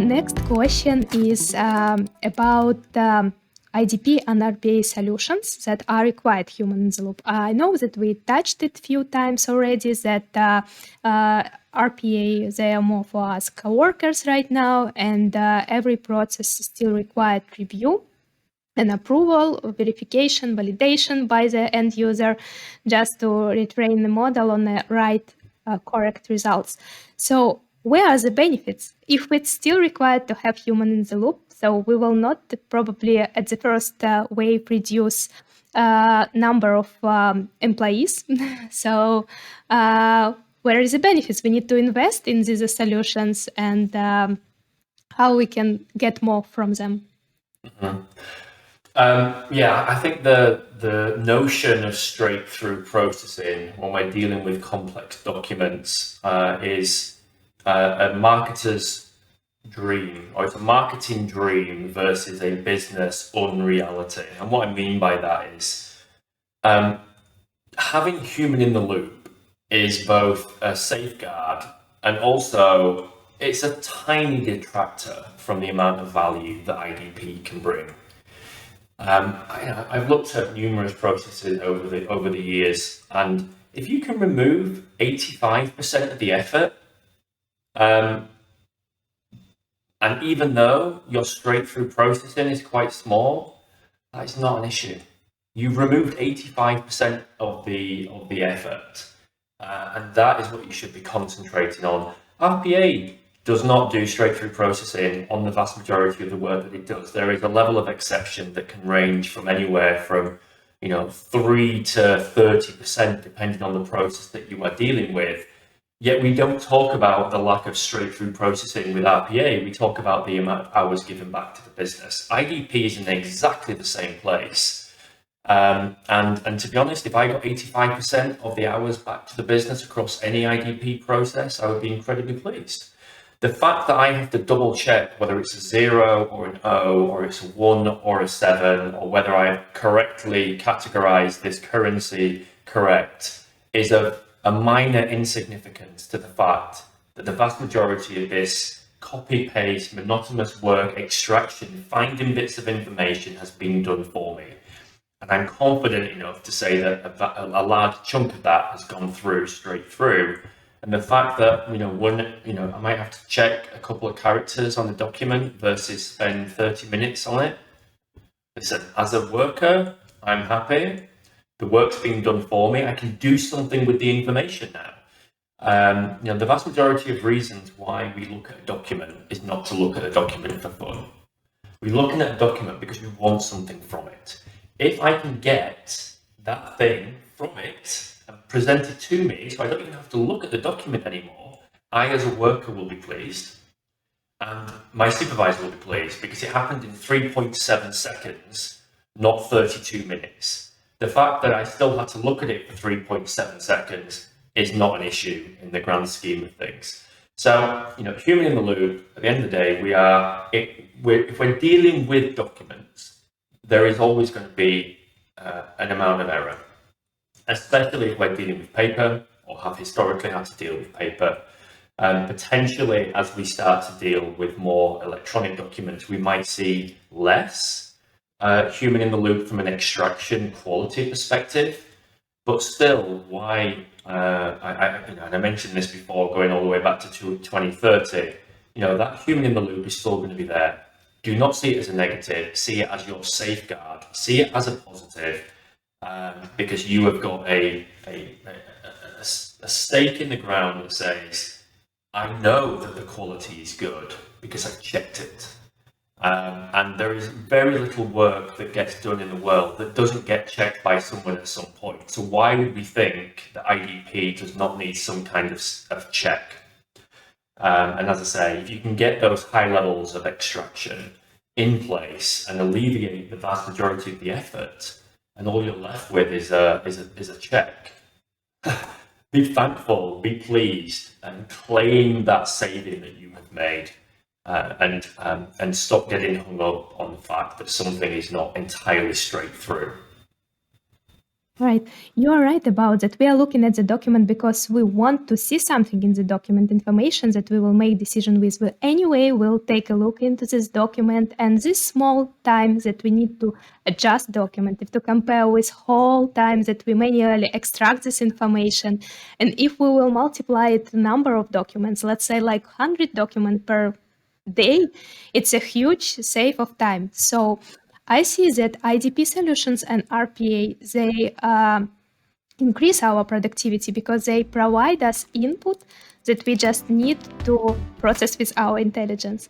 next question is about IDP and RPA solutions that are required human in the loop. I know that we touched it a few times already, that RPA, they are more for us coworkers right now, and every process still required review and approval, verification, validation by the end user, just to retrain the model on the right, correct results. So where are the benefits? If it's still required to have human in the loop, so we will not probably at the first wave reduce number of employees. So where is the benefits? We need to invest in these solutions, and how we can get more from them. Mm-hmm. I think the notion of straight-through processing when we're dealing with complex documents is a marketer's dream, or it's a marketing dream versus a business unreality. And what I mean by that is having human in the loop is both a safeguard and also it's a tiny detractor from the amount of value that IDP can bring. I've looked at numerous processes over the years, and if you can remove 85% of the effort, and even though your straight-through processing is quite small, that is not an issue. You've removed 85% of the effort, and that is what you should be concentrating on. RPA does not do straight-through processing on the vast majority of the work that it does. There is a level of exception that can range from anywhere from 3 to 30%, depending on the process that you are dealing with. Yet we don't talk about the lack of straight-through processing with RPA. We talk about the amount of hours given back to the business. IDP is in exactly the same place. And to be honest, if I got 85% of the hours back to the business across any IDP process, I would be incredibly pleased. The fact that I have to double check whether it's a 0 or an O, or it's a 1 or a 7, or whether I have correctly categorized this currency correct is of a minor insignificance to the fact that the vast majority of this copy-paste, monotonous work, extraction, finding bits of information has been done for me. And I'm confident enough to say that a large chunk of that has gone through straight through. And the fact that, I might have to check a couple of characters on the document versus spend 30 minutes on it. Listen, as a worker, I'm happy. The work's being done for me. I can do something with the information now. The vast majority of reasons why we look at a document is not to look at a document for fun. We're looking at a document because we want something from it. If I can get that thing from it and present it to me, so I don't even have to look at the document anymore, I as a worker will be pleased, and my supervisor will be pleased because it happened in 3.7 seconds, not 32 minutes. The fact that I still had to look at it for 3.7 seconds is not an issue in the grand scheme of things. So, human in the loop, at the end of the day, if we're dealing with documents, there is always going to be an amount of error, especially if we're dealing with paper or have historically had to deal with paper. Potentially, as we start to deal with more electronic documents, we might see less human in the loop from an extraction quality perspective. But still, why, and I mentioned this before, going all the way back to 2030, that human in the loop is still going to be there. Do not see it as a negative, see it as your safeguard, see it as a positive, because you have got a stake in the ground that says, I know that the quality is good because I checked it. And there is very little work that gets done in the world that doesn't get checked by someone at some point. So why would we think that IDP does not need some kind of check? And as I say, if you can get those high levels of extraction in place and alleviate the vast majority of the effort, and all you're left with is a check, be thankful, be pleased, and claim that saving that you have made, and stop getting hung up on the fact that something is not entirely straight through. Right. You are right about that. We are looking at the document because we want to see something in the document, information that we will make decision with. But anyway, we'll take a look into this document and this small time that we need to adjust document, if to compare with whole time that we manually extract this information. And if we will multiply it number of documents, let's say like 100 documents per day, it's a huge save of time. So I see that IDP solutions and RPA, they increase our productivity because they provide us input that we just need to process with our intelligence.